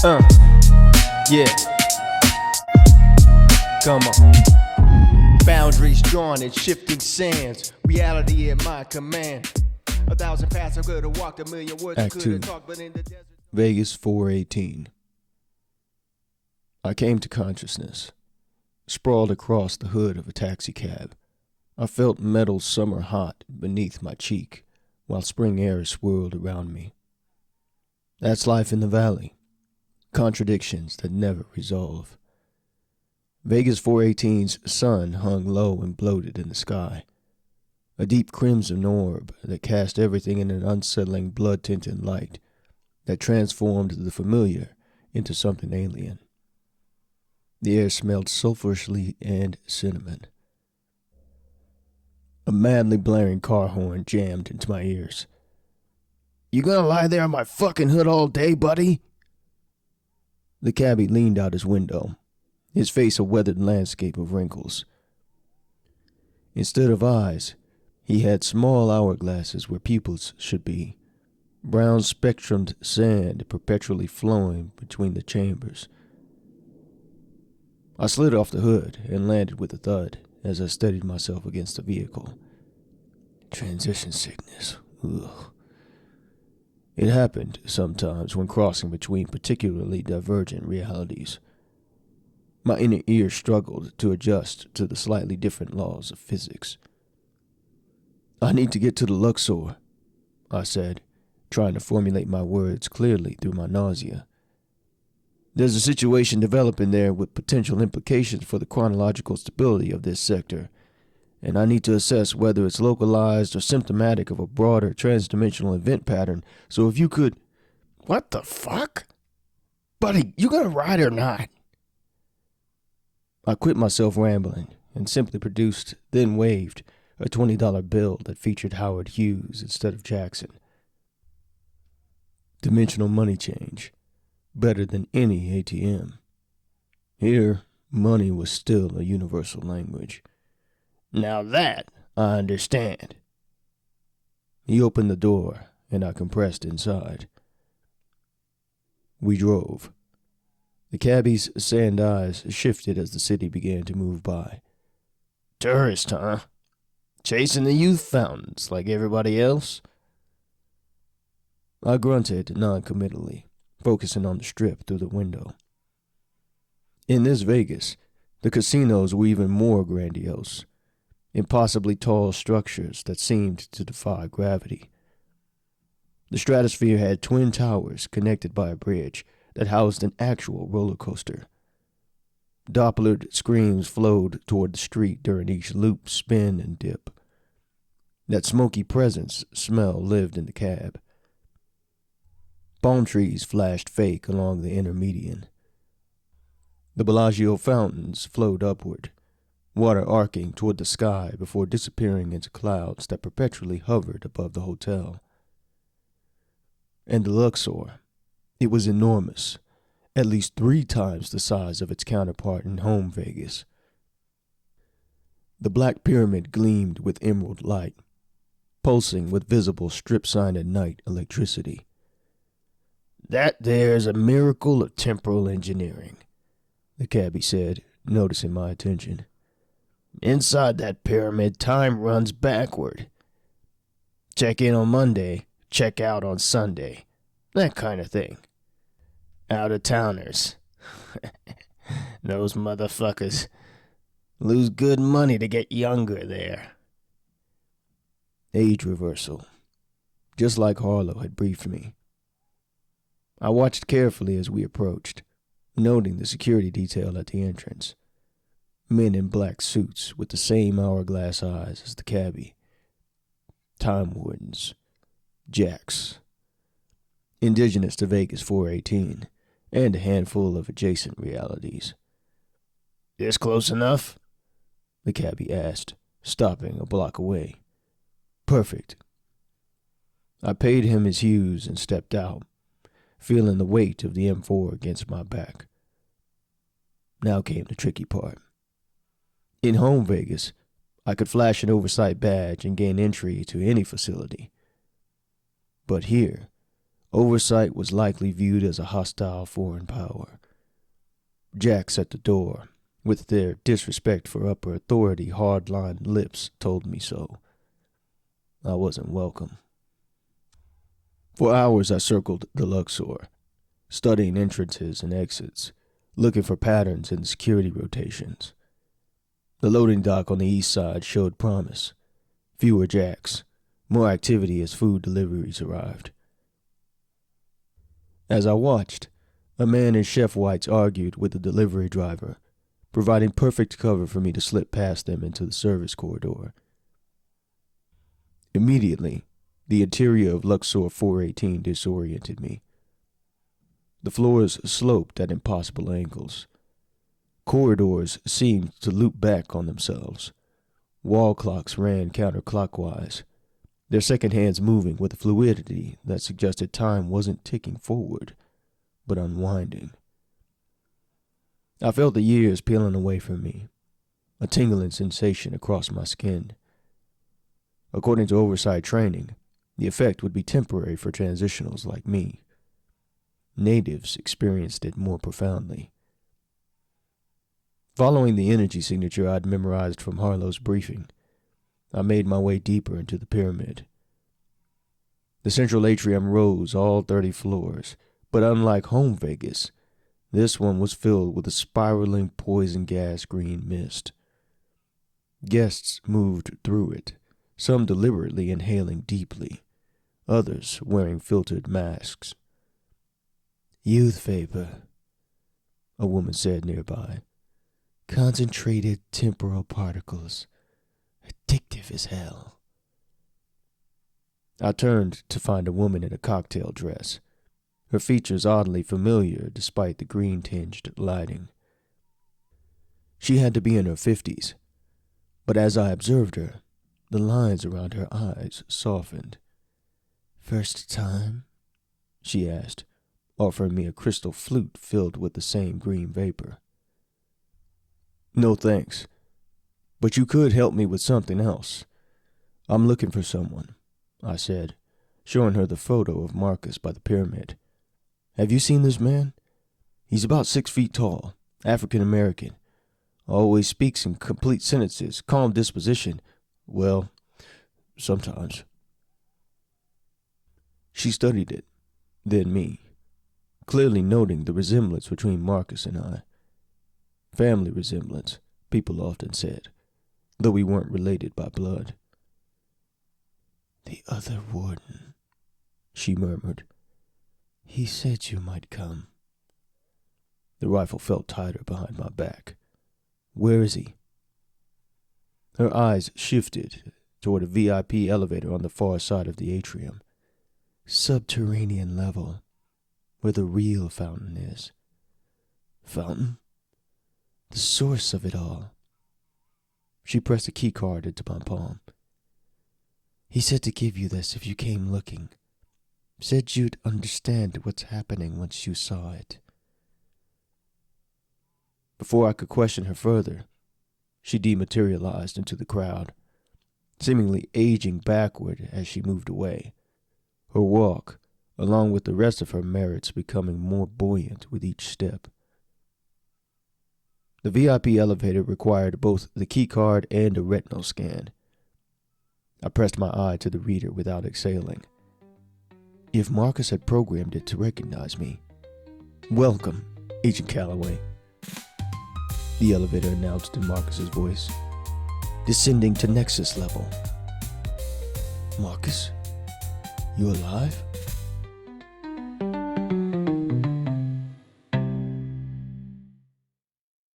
Yeah. Come on. Boundaries drawn in shifting sands. Reality at my command. 1,000 paths I could have walked, a million words I could have talked, but in the desert. Vegas-418. I came to consciousness, sprawled across the hood of a taxicab. I felt metal summer hot beneath my cheek, while spring air swirled around me. That's life in the valley. Contradictions that never resolve. Vegas-418's sun hung low and bloated in the sky, a deep crimson orb that cast everything in an unsettling blood-tinted light that transformed the familiar into something alien. The air smelled sulphurously and cinnamon. A madly blaring car horn jammed into my ears. "You gonna lie there on my fucking hood all day, buddy?" The cabbie leaned out his window, his face a weathered landscape of wrinkles. Instead of eyes, he had small hourglasses where pupils should be, brown spectrumed sand perpetually flowing between the chambers. I slid off the hood and landed with a thud as I steadied myself against the vehicle. Transition sickness. Ugh. It happened sometimes when crossing between particularly divergent realities. My inner ear struggled to adjust to the slightly different laws of physics. "I need to get to the Luxor," I said, trying to formulate my words clearly through my nausea. "There's a situation developing there with potential implications for the chronological stability of this sector, and I need to assess whether it's localized or symptomatic of a broader transdimensional event pattern, so if you could—" "What the fuck? Buddy, you gonna ride or not?" I quit myself rambling and simply produced, then waved, a $20 bill that featured Howard Hughes instead of Jackson. Dimensional money change. Better than any ATM. Here, money was still a universal language. "Now that I understand." He opened the door, and I compressed inside. We drove. The cabbie's sand eyes shifted as the city began to move by. "Tourist, huh? Chasing the youth fountains like everybody else?" I grunted non-committally, focusing on the strip through the window. In this Vegas, the casinos were even more grandiose, impossibly tall structures that seemed to defy gravity. The Stratosphere had twin towers connected by a bridge that housed an actual roller coaster. Dopplered screams flowed toward the street during each loop, spin, and dip. That smoky presence smell lived in the cab. Palm trees flashed fake along the inner median. The Bellagio fountains flowed upward, water arcing toward the sky before disappearing into clouds that perpetually hovered above the hotel. And the Luxor, it was enormous, at least 3 times the size of its counterpart in home Vegas. The Black Pyramid gleamed with emerald light, pulsing with visible strip-sign night electricity. "That there's a miracle of temporal engineering," the cabbie said, noticing my attention. "Inside that pyramid, time runs backward. Check in on Monday, check out on Sunday. That kind of thing. Out-of-towners. Those motherfuckers lose good money to get younger there." Age reversal, just like Harlow had briefed me. I watched carefully as we approached, noting the security detail at the entrance. Men in black suits with the same hourglass eyes as the cabbie. Time wardens. Jacks. Indigenous to Vegas-418, and a handful of adjacent realities. "This close enough?" the cabbie asked, stopping a block away. "Perfect." I paid him his hues and stepped out, feeling the weight of the M4 against my back. Now came the tricky part. In home Vegas, I could flash an oversight badge and gain entry to any facility. But here, Oversight was likely viewed as a hostile foreign power. Jacks at the door, with their disrespect for upper authority hard-lined lips, told me so. I wasn't welcome. For hours I circled the Luxor, studying entrances and exits, looking for patterns in the security rotations. The loading dock on the east side showed promise. Fewer jacks, more activity as food deliveries arrived. As I watched, a man in chef whites argued with the delivery driver, providing perfect cover for me to slip past them into the service corridor. Immediately, the interior of Luxor 418 disoriented me. The floors sloped at impossible angles. Corridors seemed to loop back on themselves. Wall clocks ran counterclockwise, their second hands moving with a fluidity that suggested time wasn't ticking forward, but unwinding. I felt the years peeling away from me, a tingling sensation across my skin. According to oversight training, the effect would be temporary for transitionals like me. Natives experienced it more profoundly. Following the energy signature I'd memorized from Harlow's briefing, I made my way deeper into the pyramid. The central atrium rose all 30 floors, but unlike home Vegas, this one was filled with a spiraling poison gas green mist. Guests moved through it, some deliberately inhaling deeply, others wearing filtered masks. "Youth vapor," a woman said nearby. "Concentrated temporal particles. Addictive as hell." I turned to find a woman in a cocktail dress, her features oddly familiar despite the green-tinged lighting. She had to be in her 50s, but as I observed her, the lines around her eyes softened. "First time?" she asked, offering me a crystal flute filled with the same green vapor. "No thanks, but you could help me with something else. I'm looking for someone," I said, showing her the photo of Marcus by the pyramid. "Have you seen this man? He's about 6 feet tall, African-American. Always speaks in complete sentences, calm disposition. Well, sometimes." She studied it, then me, clearly noting the resemblance between Marcus and I. Family resemblance, people often said, though we weren't related by blood. "The other warden," she murmured. "He said you might come." The rifle felt tighter behind my back. "Where is he?" Her eyes shifted toward a VIP elevator on the far side of the atrium. "Subterranean level, where the real fountain is." "Fountain?" "The source of it all." She pressed a key card into my palm. "He said to give you this if you came looking. Said you'd understand what's happening once you saw it." Before I could question her further, she dematerialized into the crowd, seemingly aging backward as she moved away, her walk, along with the rest of her merits, becoming more buoyant with each step. The VIP elevator required both the key card and a retinal scan. I pressed my eye to the reader without exhaling. If Marcus had programmed it to recognize me. "Welcome, Agent Calloway," the elevator announced in Marcus's voice. "Descending to Nexus level." "Marcus? You alive?"